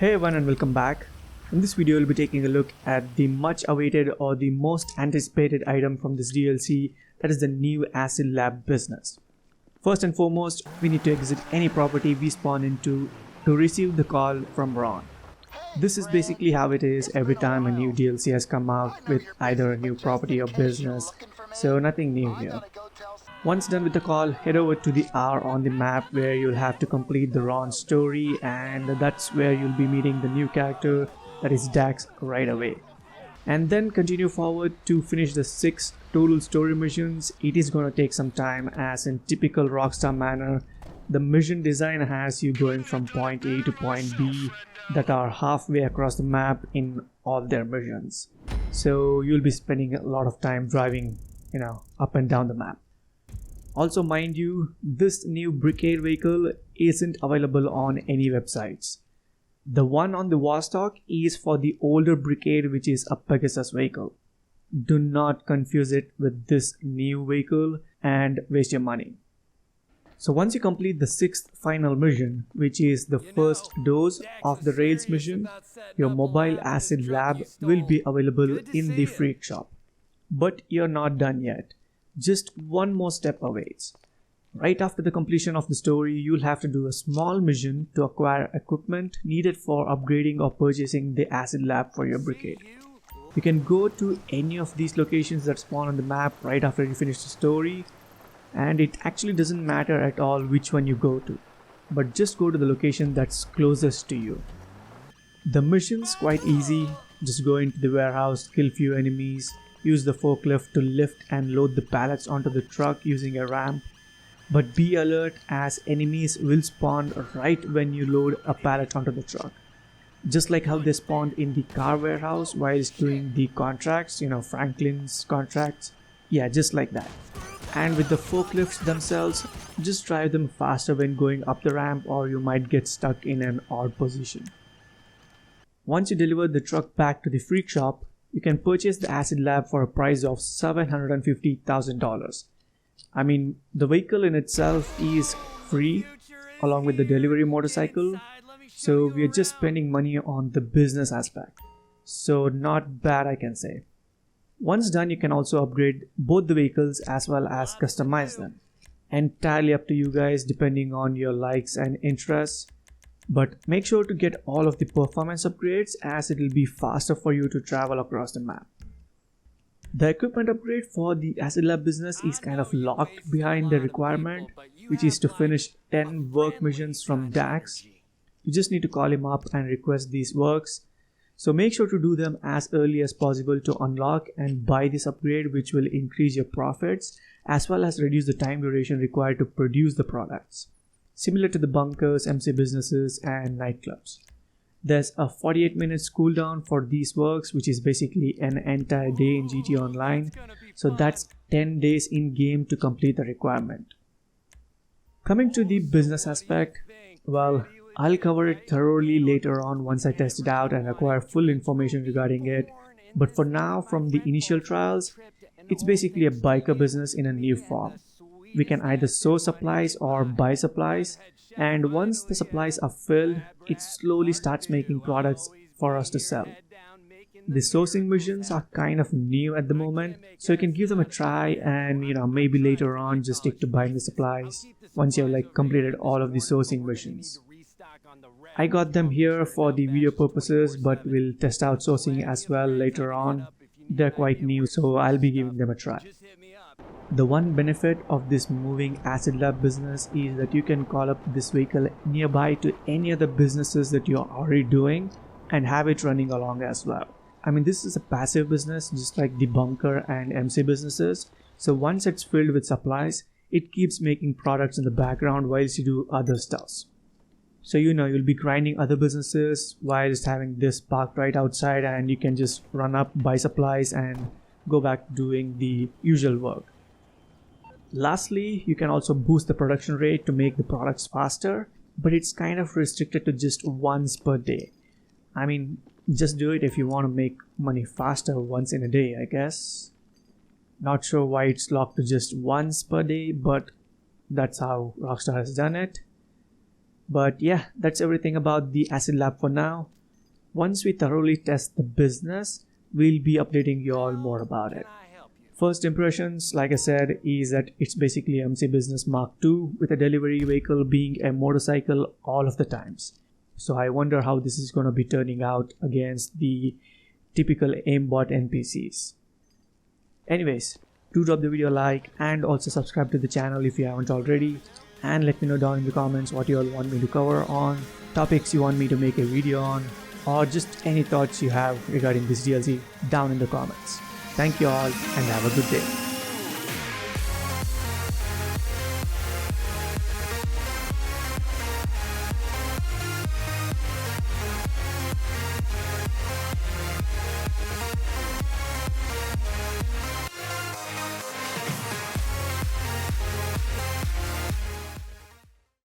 Hey everyone and welcome back. In this video we'll be taking a look at the much awaited or the most anticipated item from this DLC, that is the new Acid Lab business. First and foremost, we need to exit any property we spawn into to receive the call from Ron. This is basically how it is every time a new DLC has come out with either a new property or business, so nothing new here. Once done with the call, head over to the hour on the map where you'll have to complete the Ron story, and that's where you'll be meeting the new character, that is Dax, right away. And then continue forward to finish the 6 total story missions. It is gonna take some time, as in typical Rockstar manner, the mission design has you going from point A to point B that are halfway across the map in all their missions. So you'll be spending a lot of time driving, up and down the map. Also, mind you, this new Bricade vehicle isn't available on any websites. The one on the Vostok is for the older Bricade, which is a Pegasus vehicle. Do not confuse it with this new vehicle and waste your money. So once you complete the 6th final mission, which is the first dose of the Rails mission, your mobile Acid Lab will be available in the Freak Shop. But you're not done yet. Just one more step awaits. Right after the completion of the story, you'll have to do a small mission to acquire equipment needed for upgrading or purchasing the Acid Lab for your Brigade. You can go to any of these locations that spawn on the map right after you finish the story, and it actually doesn't matter at all which one you go to, but just go to the location that's closest to you. The mission's quite easy. Just go into the warehouse, kill few enemies, use the forklift to lift and load the pallets onto the truck using a ramp. But be alert, as enemies will spawn right when you load a pallet onto the truck. Just like how they spawned in the car warehouse whilst doing the contracts, Franklin's contracts. Yeah, just like that. And with the forklifts themselves, just drive them faster when going up the ramp, or you might get stuck in an odd position. Once you deliver the truck back to the Freak Shop, you can purchase the Acid Lab for a price of $750,000. I mean, the vehicle in itself is free along with the delivery motorcycle, so we are just spending money on the business aspect. So not bad, I can say. Once done, you can also upgrade both the vehicles as well as customize them. Entirely up to you guys depending on your likes and interests. But make sure to get all of the performance upgrades, as it will be faster for you to travel across the map. The equipment upgrade for the Acid Lab business is kind of locked behind the requirement, which is to finish 10 work missions from Dax. You just need to call him up and request these works. So make sure to do them as early as possible to unlock and buy this upgrade, which will increase your profits as well as reduce the time duration required to produce the products. Similar to the bunkers, MC businesses and nightclubs. There's a 48 minutes cooldown for these works, which is basically an entire day in GT Online. So that's 10 days in game to complete the requirement. Coming to the business aspect, well, I'll cover it thoroughly later on once I test it out and acquire full information regarding it. But for now, from the initial trials, it's basically a biker business in a new form. We can either source supplies or buy supplies, and once the supplies are filled, it slowly starts making products for us to sell. The sourcing missions are kind of new at the moment, so you can give them a try and maybe later on just stick to buying the supplies once you've completed all of the sourcing missions. I got them here for the video purposes, but we'll test out sourcing as well later on. They're quite new, so I'll be giving them a try. The one benefit of this moving Acid Lab business is that you can call up this vehicle nearby to any other businesses that you're already doing and have it running along as well. I mean, this is a passive business just like the bunker and MC businesses. So once it's filled with supplies, it keeps making products in the background whilst you do other stuff. So you'll be grinding other businesses while just having this parked right outside, and you can just run up, buy supplies and go back doing the usual work. Lastly, you can also boost the production rate to make the products faster, but it's kind of restricted to just once per day. I mean, just do it if you want to make money faster once in a day, I guess. Not sure why it's locked to just once per day, but that's how Rockstar has done it. But yeah, that's everything about the Acid Lab for now. Once we thoroughly test the business, we'll be updating you all more about it. First impressions, like I said, is that it's basically MC Business Mark II with a delivery vehicle being a motorcycle all of the times. So I wonder how this is going to be turning out against the typical aimbot NPCs. Anyways, do drop the video a like and also subscribe to the channel if you haven't already, and let me know down in the comments what you all want me to cover on, topics you want me to make a video on, or just any thoughts you have regarding this DLC down in the comments. Thank you all and have a good day.